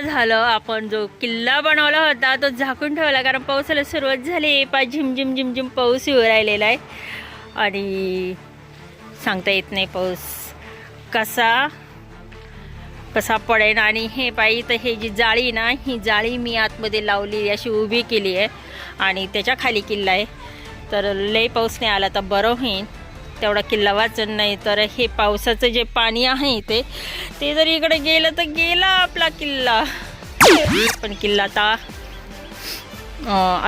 झालं. आपण जो किल्ला बनवला होता तो झाकून ठेवला कारण पावसाला सुरुवात झाली. झिमझिम झिमझिम पाऊस येऊ राहिलेला आहे आणि सांगता येत नाही पाऊस कसा पडेल. आणि हे पायी तर हे जी जाळी ना, ही जाळी मी आतमध्ये लावली अशी उभी केली आहे आणि त्याच्या खाली किल्ला आहे. तर लई पाऊस नाही आला तर बरं होईल, तेवढा किल्ला वाचन. नाही तर हे पावसाचं जे पाणी आहे ते जर इकडे गेलं तर गेला आपला किल्ला. पण किल्ला आता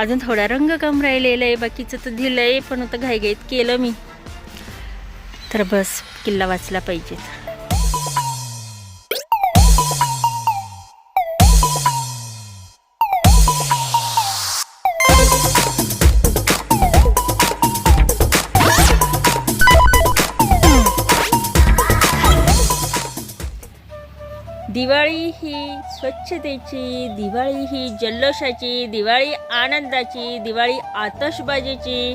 अजून थोडा रंगकाम राहिलेलं आहे, बाकीचं तर दिलं आहे पण आता घाईघाईत केलं मी. तर बस किल्ला वाचला पाहिजे. दिवाळी ही स्वच्छतेची, दिवाळी ही जल्लोषाची, दिवाळी आनंदाची, दिवाळी आतषबाजीची,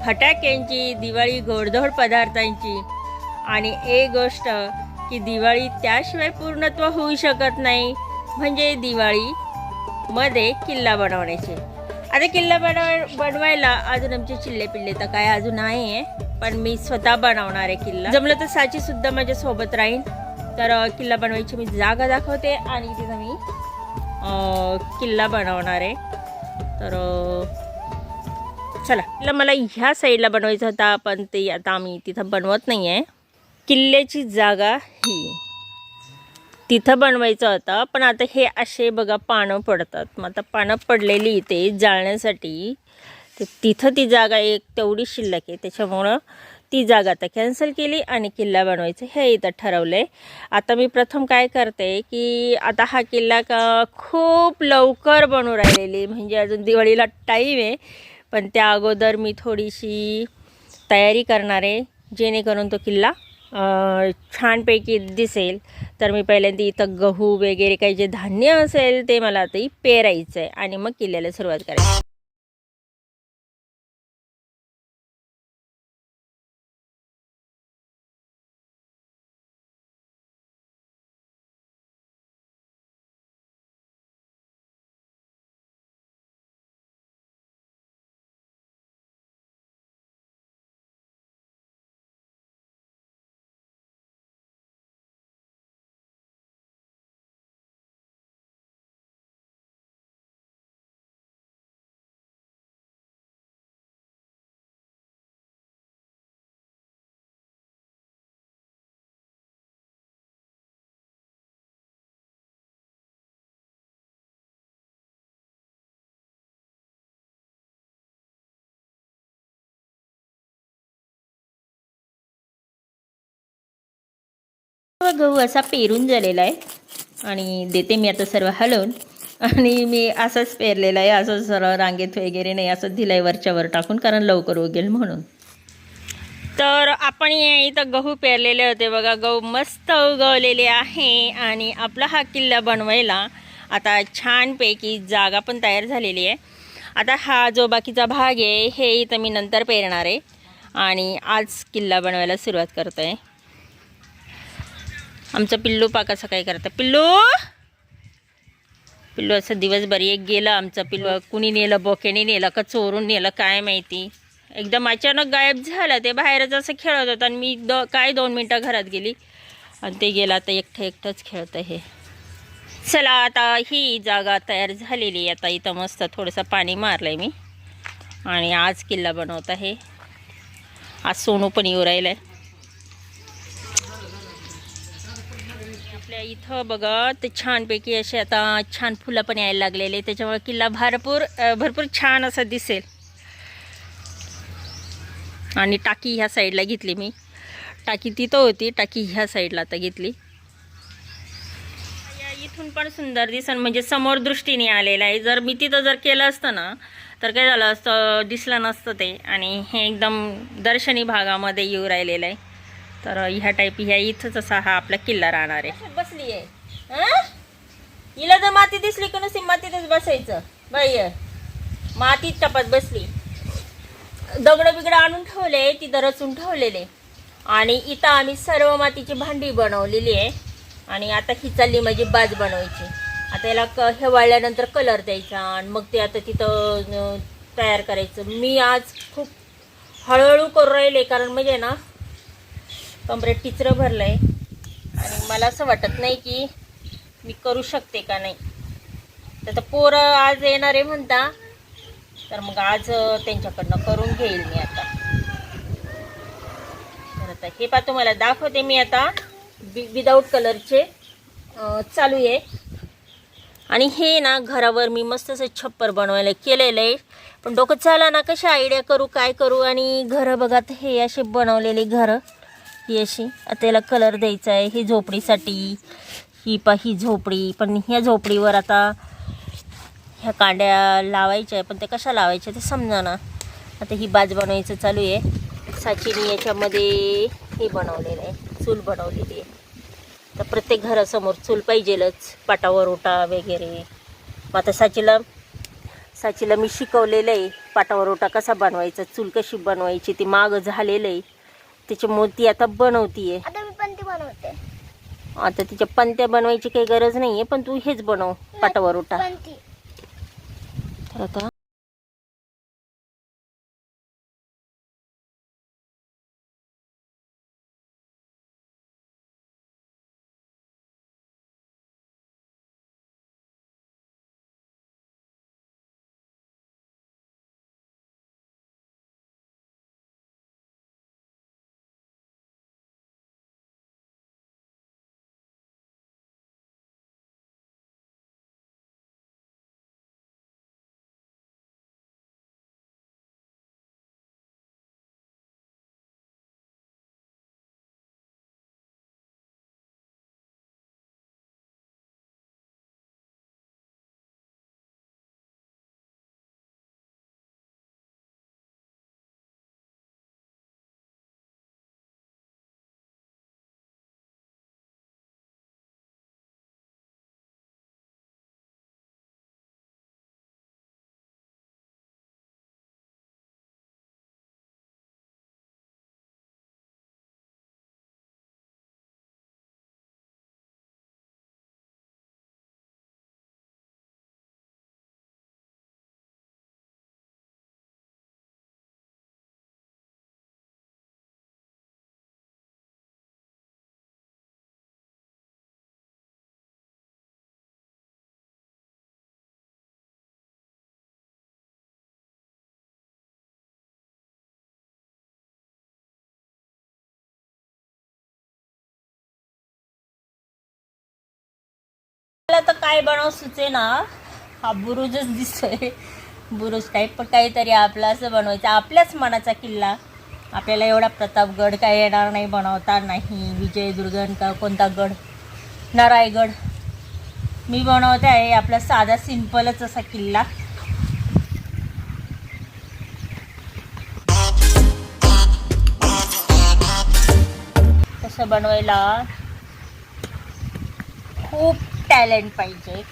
फटाक्यांची, दिवाळी गोडधोड पदार्थांची. आणि एक गोष्ट की दिवाळी त्याशिवाय पूर्णत्व होऊ शकत नाही, म्हणजे दिवाळीमध्ये किल्ला बनवण्याचे. आता किल्ला बनवायला अजून आमचे चिल्ले पिल्ले तर काय अजून नाही आहे, पण मी स्वतः बनवणार आहे किल्ला. जमलं तर साचीसुद्धा माझ्यासोबत राहील. तर किल्ला बनवायची मी जागा दाखवते आणि तिथं मी किल्ला बनवणार आहे. तर चला, किल्ला मला ह्या साईडला बनवायचा होता पण ते आता आम्ही तिथं बनवत नाही आहे. किल्ल्याची जागा ही तिथं बनवायचं होतं, पण आता हे असे बघा पानं पडतात. मग आता पानं पडलेली इथे जाळण्यासाठी तिथं ती जागा एक तेवढी शिल्लक आहे, त्याच्यामुळं ती जागा आता कॅन्सल केली आणि किल्ला बनवायचं हे इथं ठरवलं आहे. आता मी प्रथम काय करते की आता हा किल्ला खूप लवकर बनवून राहिलेली, म्हणजे अजून दिवाळीला टाईम आहे, पण त्या अगोदर मी थोडीशी तयारी करणार आहे जेणेकरून तो किल्ला छानपैकी दिसेल. तर मी पहिल्यांदा इथं गहू वगैरे काही जे धान्य असेल ते मला आता पेरायचं आहे आणि मग किल्ल्याला सुरुवात करायची. गहू असा पेरून झालेला आहे आणि देते मी आता सर्व हलवून. आणि मी असंच पेरलेलं आहे, असं सरळ रांगेत वगैरे नाही, असं दिलं आहे वरच्यावर टाकून कारण लवकर उगेल म्हणून. तर आपण इथं गहू पेरलेले होते बघा, गहू मस्त उगवलेले आहे आणि आपला हा किल्ला बनवायला आता छानपैकी जागा पण तयार झालेली आहे. आता हा जो बाकीचा भाग आहे हे इथं मी नंतर पेरणार आहे आणि आज किल्ला बनवायला सुरुवात करतो आहे. आमचं पिल्लू पाका सकाळी करतं. पिल्लू असं दिवसभर एक गेलं आमचं पिल्लू. कुणी नेलं, बोक्याने नेलं का चोरून नेलं काय माहिती, एकदम अचानक गायब झाला. ते बाहेरच असं खेळत होतं आणि मी 2 मिनटं घरात गेली आणि ते गेलं. आता एकटंच खेळतं हे. चला, आता ही जागा तयार झालेली. आता इथं मस्त थोडंसं पाणी मारलं आहे मी आणि आज किल्ला बनवत आहे. आज सोनू पण येऊ राहिलं आहे आपल्या इथं बघा. ते छानपैकी असे आता छान फुलं पण यायला लागलेले, त्याच्यामुळे किल्ला भरपूर छान असा दिसेल. आणि टाकी ह्या साईडला घेतली मी. टाकी तिथं होती, टाकी ह्या साईडला आता घेतली. इथून पण सुंदर दिसन, म्हणजे समोर दृष्टीने आलेलं आहे. जर मी तिथं केलं असतं ना तर काय झालं असतं, दिसलं नसतं ते. आणि हे एकदम दर्शनी भागामध्ये येऊ राहिलेलं आहे. तर ह्या टाईप ह्या इथंच असा हा आपला किल्ला राहणार आहे. बसली आहे हिला जर माती दिसली का नुसती मातीतच बसायचं बाई, मातीत टपत बसली. दगडं बिगडं आणून ठेवले, तिथं रचून ठेवलेले. आणि इथं आम्ही सर्व मातीची भांडी बनवलेली आहे आणि आता ही चालली माझी बाज बनवायची. आता याला हे वाळल्यानंतर कलर द्यायचा आणि मग ते आता तिथं तयार करायचं. मी आज खूप हळूहळू करू राहिले कारण म्हणजे ना कमरेत टिचरं भरलं आहे आणि मला असं वाटत नाही की मी करू शकते का नाही. तर पोरं आज येणार आहे म्हणता, तर मग आज त्यांच्याकडनं करून घेईल मी आता. तर आता हे पहा तुम्हाला दाखवते मी आता विदाऊट कलरचे चालू आहे. आणि हे ना घरावर मी मस्त असं छप्पर बनवायला केलेलं आहे, पण डोकं चाला ना कशी आयडिया करू काय करू. आणि घरं बघा हे असे बनवलेले घरं ही अशी. आता याला कलर द्यायचा आहे. ही झोपडीसाठी ही झोपडी, पण ह्या झोपडीवर आता ह्या कांड्या लावायच्या आहे, पण ते कशा लावायच्या ते समजा ना. आता ही बाज बनवायचं चालू आहे. साचीने याच्यामध्ये हे बनवलेलं आहे, चूल बनवलेली आहे. तर प्रत्येक घरासमोर चूल पाहिजेलच, पाटावर ओटा वगैरे. मग आता साचीला मी शिकवलेलं आहे पाटावर ओटा कसा बनवायचा, चूल कशी बनवायची. ते मागं झालेलं आहे, त्याच्यामुळे ती आता बनवतीये. आता मी पंती बनवते. आता तिच्या पंत्या बनवायची काही गरज नाही आहे, पण तू हेच बनव पाटावर ओटा. तर आता मला तर काय बनव सुचे ना. हा बुरुजच दिसतोय, बुरुज टाईप. पण काहीतरी आपलं असं बनवायचं, आपल्याच मनाचा किल्ला. आपल्याला एवढा प्रतापगड काय येणार नाही बनवता, नाही विजयदुर्ग का कोणता गड, नारायगड. मी बनवते आहे आपला साधा सिंपलच असा किल्ला. तसं बनवायला खूप टॅलेंट पाहिजे.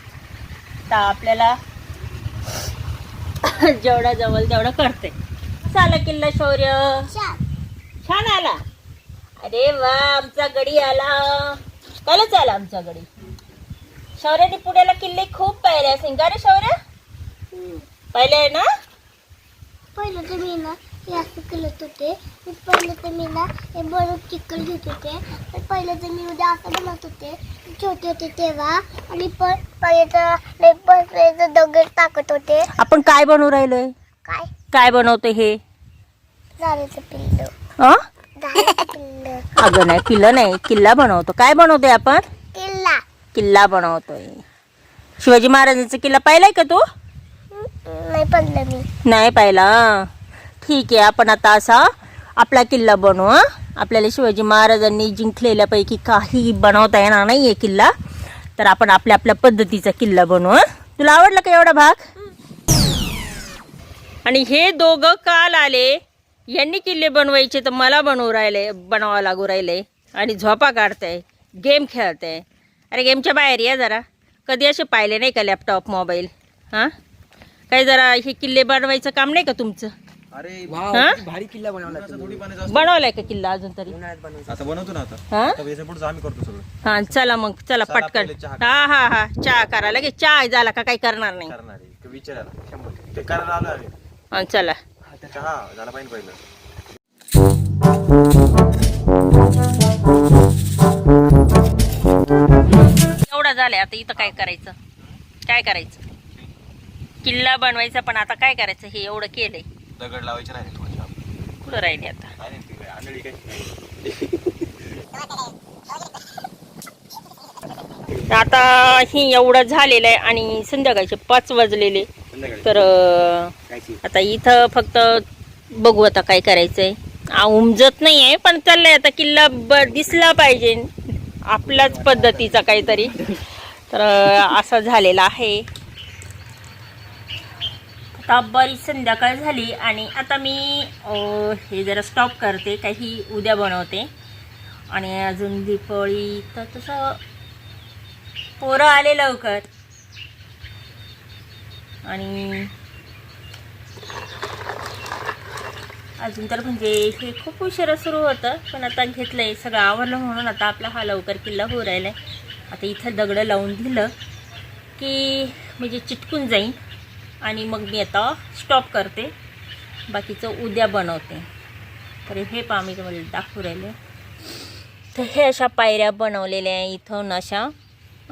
तर आपल्याला जेवढा जवळ तेवढं करते. आला किल्ला शौर्य, छान आला. अरे वा, आमचा गडी आला. कालच आला आमचा गडी. शौर्याने पुण्याला किल्ले खूप पाहिले असेल का रे शौर्य? पहिले आहे ना. पहिलं तर मी ना हे असं करत होते. पहिलं तर मी ना हे बरोबर चिकल घेत होते. तर पहिलं तर मी उद्या असं बनवत होते छोटे होते तेव्हा. आणि पण पहिले तर दगड टाकत होते. आपण काय बनवू राहिलोय? काय बनवतो हे? झाडाचं पिल्लं. झाडाचं पिल्लं. अगं नाही, पिल्लं नाही, किल्ला बनवतो. काय बनवतोय आपण? किल्ला बनवतोय. शिवाजी महाराजांचा किल्ला पाहिलाय का तू? नाही पाहिलं मी. नाही पाहिला. ठीक आहे, आपण आता असा आपला किल्ला बनवू. आपल्याला शिवाजी महाराजांनी जिंकलेल्यापैकी काही बनवता येणार नाहीये किल्ला, तर आपण आपल्या आपल्या पद्धतीचा किल्ला बनवू. तुला आवडला का एवढा भाग? आणि हे दोघं काल आले, यांनी किल्ले बनवायचे तर मला बनवावं लागू राहिले. आणि झोपा काढताय, गेम खेळताय. अरे गेमच्या बाहेर या जरा. कधी असे पाहिले नाही का लॅपटॉप मोबाईल? हां, काही जरा हे किल्ले बनवायचं काम नाही का तुमचं? अरे वाव, हा? किती भारी किल्ला बनवला असं तुम्ही. थोडी पाण्याचं असतं. बनवलाय का किल्ला अजून तरी? उन्हाळ्यात बनवला. आता बनवतो ना आता. हा आता याच्या पुढचं आम्ही करतो सगळं. हा चला मग चला चला, पटकन. पहिले चहा हा हा हा चहा करा लगेच. चहा झाला का काही करणार नाही. करणार आहे विचारायला 100 ते करायला आलो आम्ही. हा, चला. चहा झाला पाहिजे पहिलं. एवढा झालाय आता इथं काय करायचं? काय करायचं? किल्ला बनवायचा पण आता काय करायचं? हे एवढं केलंय. दगड लावायचे नाही थोडं. कुठं राहिली आता? काय नाही ते आंधळी काय. आता ही एवढं झालेलं आहे आणि संध्याकाळचे 5 वाजलेले. संध्याकाळी. तर काय की? आता इथं फक्त बघू आता काय करायचंय. उमजत नाही आहे पण चाललंय आता किल्ला दिसला पाहिजे आपल्याच पद्धतीचा काहीतरी. तर असं झालेला आहे. आता बरीच संध्याकाळ झाली आणि आता मी हे जरा स्टॉप करते. काही उद्या बनवते आणि अजून दीपावली तर तसं पोरं आले लवकर आणि अजून तर म्हणजे हे खूप उशिरा सुरू होतं पण आता घेतलंय सगळं आवरलं म्हणून आता आपला हा लवकर किल्ला हो राहिलाय. आता इथं दगडं लावून दिलं की म्हणजे चिटकून जाईन आणि मग मी आता स्टॉप करते. बाकीचं उद्या बनवते. तर हे पहा मी तुम्हाला दाखवू राहिले. तर हे अशा पायऱ्या बनवलेल्या आहे इथून अशा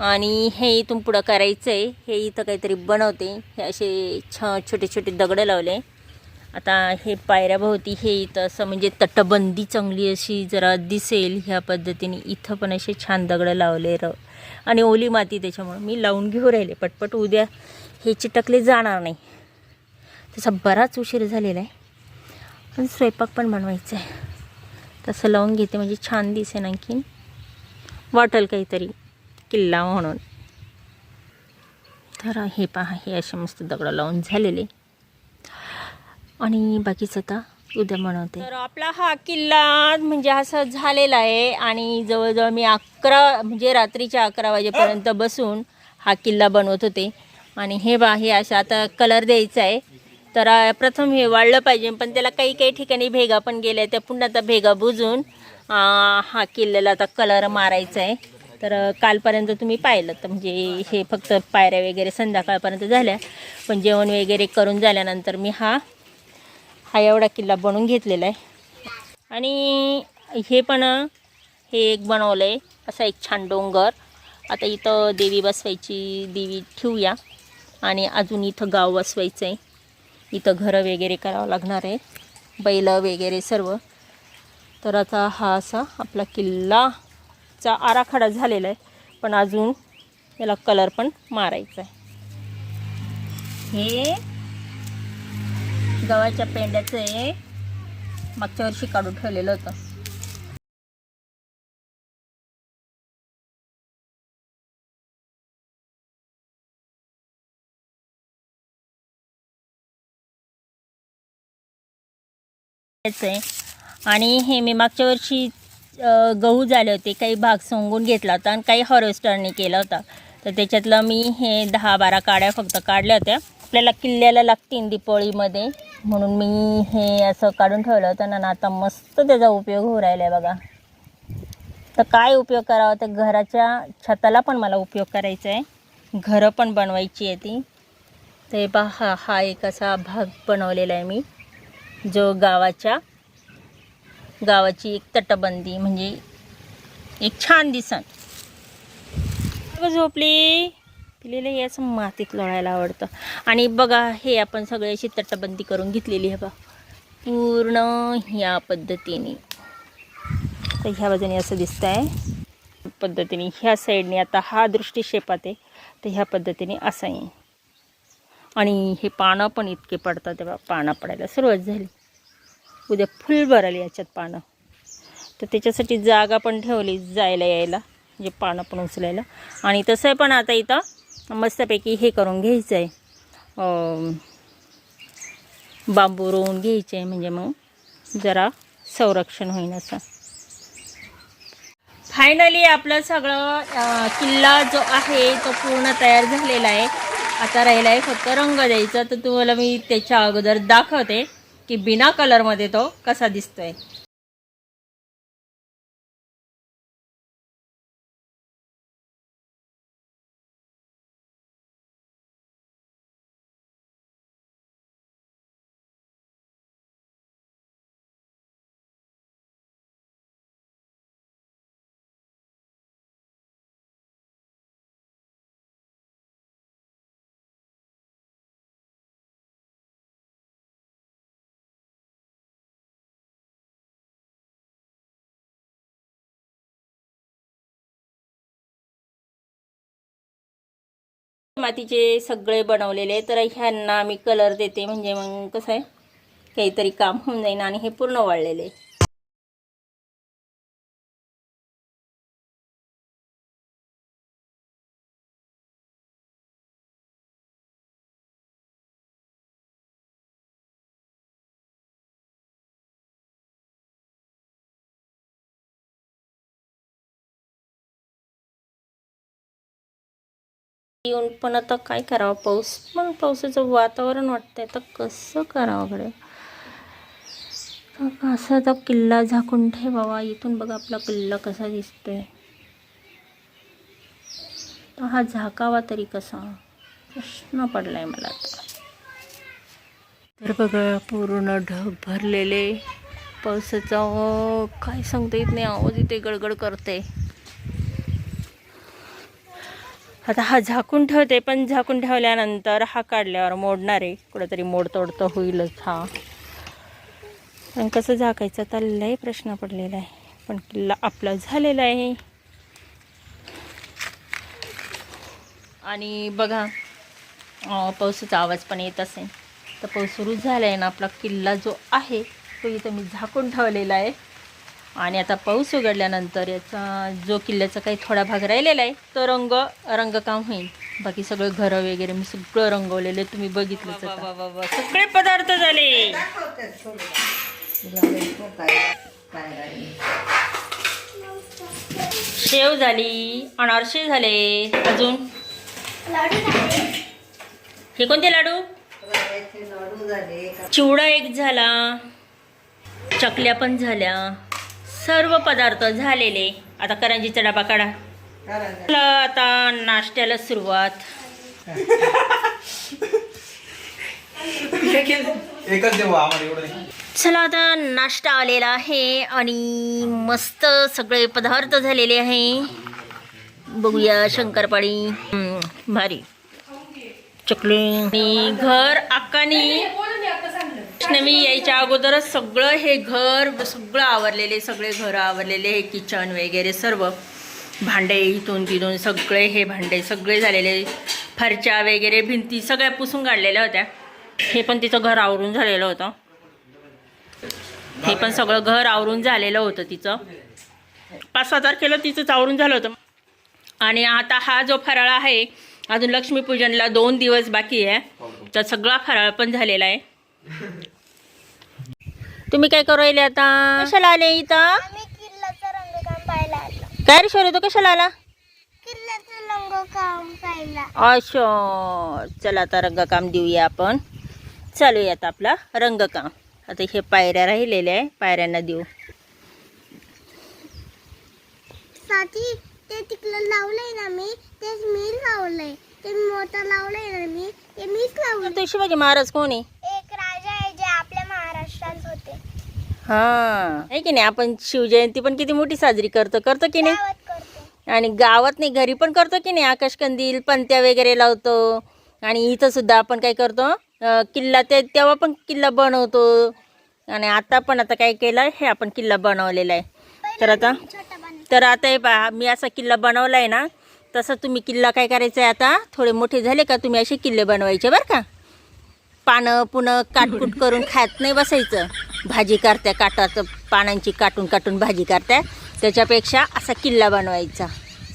आणि हे इथून पुढं करायचं आहे. हे इथं काहीतरी बनवते. हे असे छोटे छोटे दगडं लावले. आता हे पायऱ्याभोवती हे इथं असं म्हणजे तटबंदी चांगली अशी जरा दिसेल ह्या पद्धतीने इथं पण असे छान दगडं लावले आणि ओली माती त्याच्यामुळे मी लावून घेऊ राहिले पटपट. उद्या हे चिटकले जाणार नाही. तसा बराच उशीर झालेला आहे पण स्वयंपाक पण बनवायचा आहे. तसं लावून घेते म्हणजे छान दिसेल आणखीन वाटेल काहीतरी किल्ला म्हणून. तर हे पहा हे असे मस्त दगडं लावून झालेले आणि बाकीचं आता उद्या बनवते. तर आपला हा किल्ला म्हणजे असं झालेला आहे आणि जवळजवळ मी 11 म्हणजे रात्रीच्या 11 वाजेपर्यंत बसून हा किल्ला बनवत होते. आणि हे बा हे असं आता कलर द्यायचा आहे. तर प्रथम हे वाळलं पाहिजे पण त्याला काही काही ठिकाणी भेगा पण गेल्या त्या पुन्हा आता भेगा बुजून हा किल्ल्याला आता कलर मारायचा आहे. तर कालपर्यंत तुम्ही पाहिलं तर म्हणजे हे फक्त पायऱ्या वगैरे संध्याकाळपर्यंत झाल्या पण जेवण वगैरे करून झाल्यानंतर मी हा एवढा किल्ला बनवून घेतलेला आहे. आणि हे पण हे एक बनवलं आहे असा एक छान डोंगर. आता इथं देवी बसवायची देवी ठेवूया आणि अजून इथं गाव बसवायचं आहे. इथं घरं वगैरे करावं लागणार आहे बैल वगैरे सर्व. तर आता हा असा आपला किल्लाचा आराखडा झालेला आहे पण अजून याला कलर पण मारायचा आहे. हे गव्हाच्या पेंड्याचं आहे मागच्या वर्षी काढून ठेवलेलं होतं. आणि हे मी मागच्या वर्षी गहू झाले होते काही भाग सोंगून घेतला होता आणि काही हार्वेस्टरने केला होता. तर त्याच्यातलं मी हे 10-12 काड्या फक्त काढल्या होत्या. आपल्याला किल्ल्याला लागतील दीपावळीमध्ये म्हणून मी हे असं काढून ठेवलं होतं ना. आता मस्त त्याचा उपयोग होऊ राहिला आहे बघा. तर काय उपयोग करावा तर घराच्या छताला पण मला उपयोग करायचा आहे. घरं पण बनवायची आहे ती. तर हे पहा हा एक असा भाग बनवलेला आहे मी जो गावाची एक तटबंदी म्हणजे एक छान दिसन. झोपली पिलेलं हे असं मातीत लोळायला आवडतं. आणि बघा हे आपण सगळी अशी तटबंदी करून घेतलेली आहे बघा पूर्ण ह्या पद्धतीने. तर ह्या बाजूने असं दिसतं आहे पद्धतीने ह्या साईडने आता हा दृष्टिक्षेपात आहे तर ह्या पद्धतीने असं आहे. आणि हे पानं पण इतके पडतात तेव्हा पानं पडायला सुरुवात झाली. उद्या फुल भरायला याच्यात पानं. तर त्याच्यासाठी जागा पण ठेवली जायला यायला म्हणजे पानं पण उचलायला. आणि तसं पण आता इथं मस्तपैकी हे करून घ्यायचं आहे बांबू रोवून घ्यायचे म्हणजे मग जरा संरक्षण होईन असं. फायनली आपलं सगळं किल्ला जो आहे तो पूर्ण तयार झालेला आहे. आता राहिला आहे फक्त रंग द्यायचा. तर तुम्हाला मी त्याच्या अगोदर दाखवते. की बिना कलरमध्ये तो कसा दिसतोय. मातीचे सगळे बनवलेले, तर ह्यांना मी कलर देते म्हणजे मग कसं आहे काहीतरी काम होऊन जाईल. आणि हे पूर्ण वाळलेले. येऊन पण आता काय करावं, पाऊस पण पावसाचं वातावरण वाटतंय, आता कसं करावं कडे. असा तो किल्ला झाकून ठेवावा. इथून बघा आपला किल्ला कसा दिसतोय. तर हा झाकावा तरी कसा, प्रश्न पडलाय मला आता. तर बघा पूर्ण ढग भरलेले पावसाचा. काय सांगता येत नाही, आवाज इथे गडगड करते. आता हा झाकून ठेवते, पण झाकून ठेवल्यानंतर हा काढल्यावर मोडणार आहे. कुठेतरी मोडतोड तर होईलच हा. पण कसं झाकायचं तर लय प्रश्न पडलेला आहे. पण किल्ला आपला झालेला आहे. आणि बघा पावसाचा आवाज पण येत असेल, तर पाऊस सुरू झाला आहे ना. आपला किल्ला जो आहे तो इथं मी झाकून ठेवलेला आहे. आणि आता पाऊस उघडल्यानंतर याचा जो किल्ल्याचा काही थोडा भाग राहिलेला आहे तो रंगकाम होईल. बाकी सगळं घरं वगैरे मी सगळं रंगवलेलं आहे, तुम्ही बघितलंच. सगळे पदार्थ झाले. शेव झाली, अनारसे झाले. अजून हे कोणते लाडू? चिवडा एक झाला, चकल्या पण झाल्या, सर्व पदार्थ झालेले. आता करंजीचा डबा काढा. आता नाश्त्याला सुरुवात. एकच देऊ आम्हाला एवढं. चला आता नाश्ता आलेला आहे आणि मस्त सगळे पदार्थ झालेले आहे. बघूया शंकरपाळी भारी, चकली आणि घर अक्कानी मी यायच्या अगोदरच सगळं हे घर सगळं आवरलेले, सगळे घरं आवरलेले. हे किचन वगैरे सर्व भांडे इथून तिथून सगळे हे भांडे सगळे झालेले. फरच्या वगैरे भिंती सगळ्या पुसून काढलेल्या होत्या. हे पण तिचं घर आवरून झालेलं होतं. हे पण सगळं घर आवरून झालेलं होतं तिचं. 5-6 तारखेला तिचंच आवरून झालं होतं. आणि आता हा जो फराळ आहे, अजून लक्ष्मीपूजनला 2 दिवस बाकी आहे, तर सगळा फराळ पण झालेला आहे. तुम्ही काय करू राहिले आता? कशाला आले इथं? आम्ही किल्ल्याचं रंगकाम पाहायला आलो. काय रे शौर्य, तो कशाला आला? किल्ल्याचं रंगकाम पाहायला. अच्छा, चला आता रंगकाम देऊया आपण. चालूया आता आपला रंगकाम. आता हे पायऱ्या राहिलेल्या आहे, पायऱ्यांना देऊ. साथी ते तिकडं लावलंय ना मी, तेच मी लावलंय. ते मोठं लावलंय ना मी, ते मीच लावलंय. तो शिवाजी महाराज कोण आहे? एक राजा आहे जे आपल्या महाराष्ट्रात होते. हा आहे की नाही. आपण शिवजयंती पण किती मोठी साजरी करतो की नाही? गावात करतो. आणि गावात नाही, घरी पण करतो की नाही. आकाशकंदील पणत्या वगैरे लावतो. आणि इथं सुद्धा आपण काय करतो, किल्ला तेव्हा पण किल्ला बनवतो. आणि आता पण आता काय केलं, हे आपण किल्ला बनवलेला आहे. तर आता हे पहा, मी असा किल्ला बनवला आहे ना, तसं तुम्ही किल्ला काय करायचं आहे, आता थोडे मोठे झाले का तुम्ही असे किल्ले बनवायचे बरं का. पानं पुन्हा काटकूट करून खात नाही बसायचं. भाजी करत्या काटाचं, पानांची काटून काटून भाजी करत्या, त्याच्यापेक्षा असा किल्ला बनवायचा.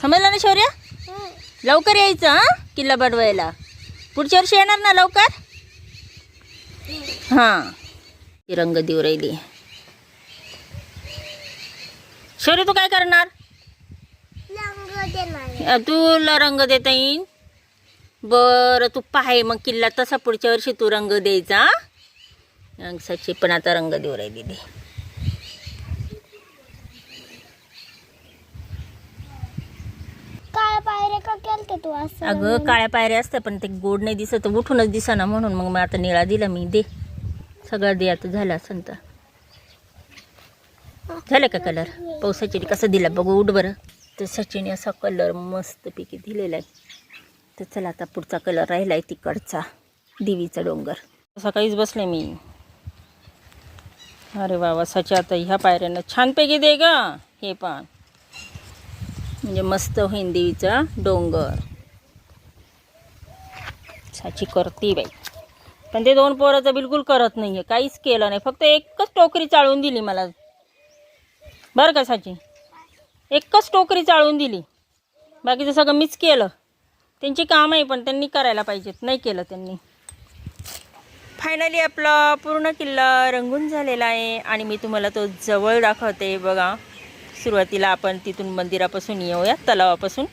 समजलं ना शौर्य? लवकर यायचं हां किल्ला बनवायला. पुढच्या वर्षी येणार ना लवकर? हां, रंग देऊ राहिली. शौर्य तू काय करणार? तुला रंग देता येईन? बरं, तू पाहे मग किल्ला तसा पुढच्या वर्षी तू रंग द्यायचा. अंगसाची पण आता रंग देऊ राहिली. काय पायऱ्या का केलते तू असं? अगं काळ्या पायऱ्या असतात पण ते गोड नाही दिसत, उठूनच दिसना म्हणून मग आता निळा दिला मी. दे सगळं दे आता. झालं असं तर झालं का कलर? पावसाची कसं दिला बघू, उठ बरं. तर सचिने असा कलर मस्तपैकी दिलेला आहे. तर चला आता पुढचा कलर राहिला आहे तिकडचा, देवीचा डोंगर. सकाळीच बसले मी. अरे वा सची आता ह्या पायऱ्यांना छानपैकी दे ग. हे पण म्हणजे मस्त होईन देवीचा डोंगर. साची करते बाई, पण ते 2 पोराचं बिलकुल करत नाही आहे, काहीच केलं नाही. फक्त एकच टोकरी चाळून दिली मला बरं का साची. एकच टोकरी चाळून दिली, बाकीचं सगळं मीच केलं. त्यांची काम आहे पण त्यांनी करायला पाहिजेत, नाही केलं त्यांनी. फायनली आपला पूर्ण किल्ला रंगून झालेला आहे आणि मी तुम्हाला तो जवळ दाखवते बघा. सुरुवातीला आपण तिथून मंदिरापासून येऊया, तलावापासून.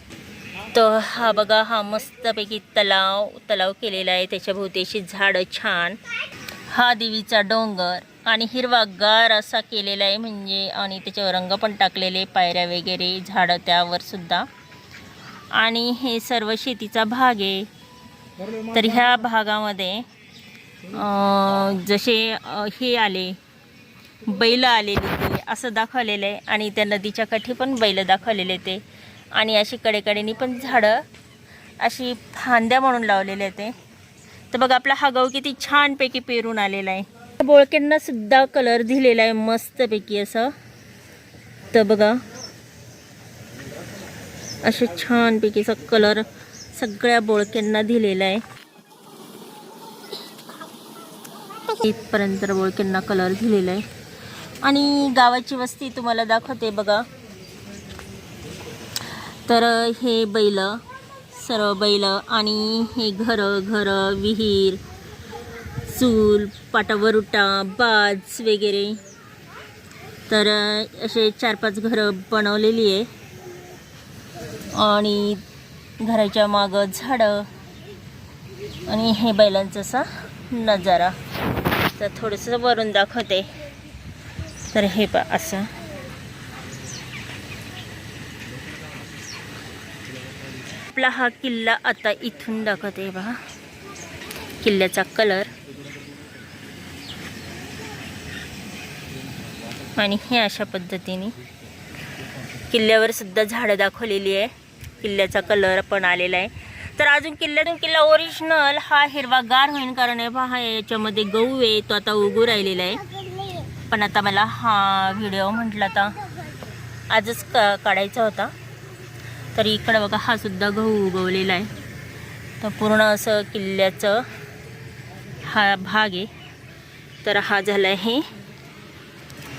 तर हा बघा, हा मस्तपैकी तलाव केलेला आहे. त्याच्या भोवतीशी झाडं छान. हा देवीचा डोंगर आणि हिरवागार असा केलेला आहे म्हणजे, आणि त्याच्यावर रंग पण टाकलेले, पायऱ्या वगैरे, झाडं त्यावर सुद्धा. आणि हे सर्व शेतीचा भाग आहे. तर ह्या भागामध्ये जसे हे आले बैल आलेले ते असं दाखवलेलं आहे. आणि त्या नदीच्या काठी पण बैल दाखवलेले ते. आणि अशी कडेकडेनी पण झाडं अशी फांद्या म्हणून लावलेले ते. तर बघा आपला हा गहू किती छानपैकी पेरून आलेला आहे. बोळक्यांना सुद्धा कलर दिलेला आहे मस्तपैकी असं. तर बघा असे छानपैकी असा कलर सगळ्या बोळक्यांना दिलेला आहे. इथपर्यंत बोळक्यांना कलर दिलेला आहे. आणि गावाची वस्ती तुम्हाला दाखवते बघा. तर हे बैल, सर्व बैल, आणि हे घर, विहीर, चूल, पाटावरुटा, बाज वगैरे. तर असे 4-5 घरं बनवलेली आहे. आणि घराच्या मागं झाडं आणि हे बैलांचा असा नजारा. तर थोडंसं वरून दाखवते. तर हे पा असं आपला हा किल्ला आता इथून दाखवते बघा. किल्ल्याचा कलर आणि हे अशा पद्धतीने किल्ल्यावर सुद्धा झाडं दाखवलेली आहे. किल्ल्याचा कलर पण आलेला आहे. तर अजून किल्ल्यातून किल्ला ओरिजिनल हा हिरवागार होईल, कारण हे पहा याच्यामध्ये गहू आहे तो आता उगू राहिलेला आहे. पण आता मला हा व्हिडिओ म्हटलं आता आजच काढायचा होता. तर इकडं बघा हा सुद्धा गहू उगवलेला आहे. तर पूर्ण असं किल्ल्याचं हा भाग आहे. तर हा झाला आहे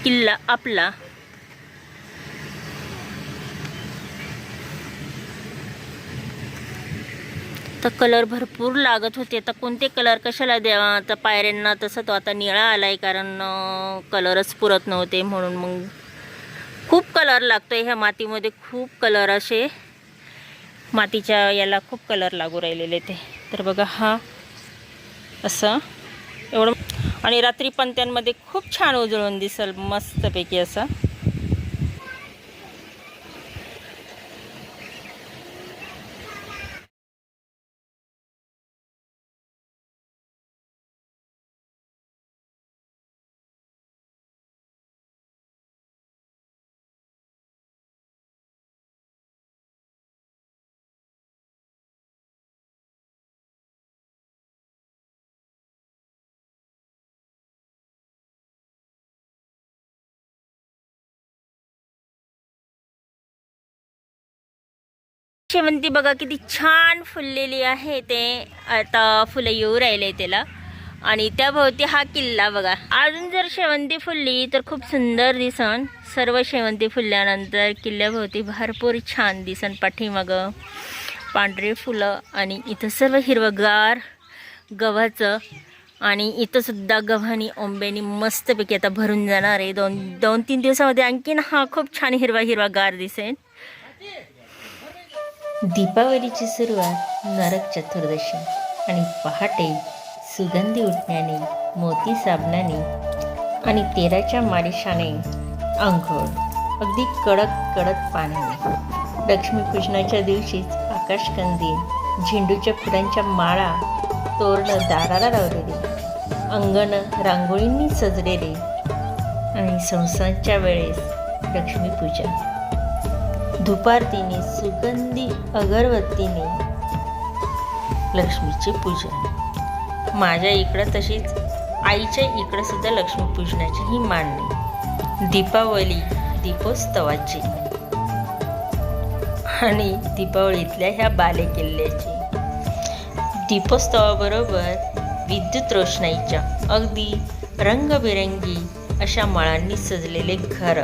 किल्ला आपला. तर कलर भरपूर लागत होते. आता कोणते कलर कशाला द्यावा. आता पायऱ्यांना तसं तो आता निळा आला आहे, कारण कलरच पुरत नव्हते म्हणून. मग खूप कलर लागतो आहे ह्या मातीमध्ये, खूप कलर असे मातीच्या याला खूप कलर लागू राहिलेले ते. तर बघा हा असं एवढं. आणि रात्री पणत्यांमध्ये खूप छान उजळून दिसेल मस्तपैकी असं. शेवंती बघा किती छान फुललेली आहे. ते आता फुलं येऊ राहिले त्याला. आणि त्याभोवती हा किल्ला बघा. अजून जर शेवंती फुलली तर खूप सुंदर दिसन. सर्व शेवंती फुलल्यानंतर किल्ल्याभोवती भरपूर छान दिसन. पाठीमागं पांढरे फुलं आणि इथं सर्व हिरवगार गव्हाचं. आणि इथं सुद्धा गव्हानी ओंब्यानी मस्तपैकी आता भरून जाणार आहे. 2-3 दिवसामध्ये आणखीन हा खूप छान हिरवागार दिसेल. दीपावलीची सुरुवात नरक चतुर्दशी आणि पहाटे सुगंधी उठण्याने मोती साबणाने आणि तेलाच्या मालिशाने अंघोळ, अगदी कडक कडक पाण्याने. लक्ष्मीपूजनाच्या दिवशीच आकाशकंदील, झेंडूच्या फुलांच्या माळा, तोरणं दाराला लावलेले, अंगण रांगोळींनी सजलेले आणि संसाराच्या वेळेस लक्ष्मीपूजन. धुपारतीने सुगंधी अगरबत्तीने लक्ष्मीचे पूजन. माझ्या इकडं तशीच आईच्या इकडं सुद्धा लक्ष्मीपूजनाची ही मांडणी. दीपावली दीपोत्सवाची आणि दीपावलीतल्या ह्या बालेकिल्ल्याची. दीपोत्सवाबरोबर विद्युत रोषणाईच्या अगदी रंगबिरंगी अशा माळांनी सजलेले घर.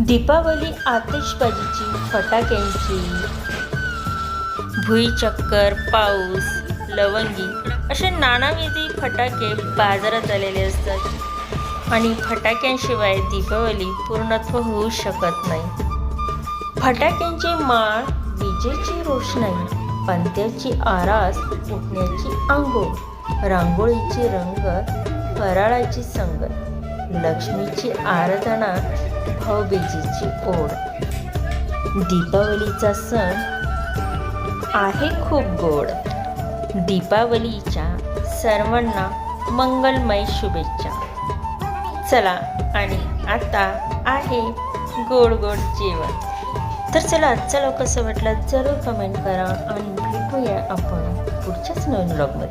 दीपावली आतिषबाजीची, फटाक्यांची, भुईचक्कर, पाऊस, लवंगी असे नानाविधी फटाके बाजारात आलेले असतात आणि फटाक्यांशिवाय दीपावली पूर्णत्व होऊ शकत नाही. फटाक्यांची माळ, विजेची रोषणाई, पणत्याची आरास, उठण्याची आंघोळ, रांगोळीचे रंग, फराळाची संगत, लक्ष्मीची आराधना, भाऊबीजेची ओढ. दीपावलीचा सण आहे खूप गोड. दीपावलीच्या सर्वांना मंगलमय शुभेच्छा. चला आणि आता आहे गोड गोड जेवण. तर चला आजचा व्लॉग कसं वाटला जरूर कमेंट करा आणि भेटूया आपण पुढच्याच नवीन व्लॉगमध्ये.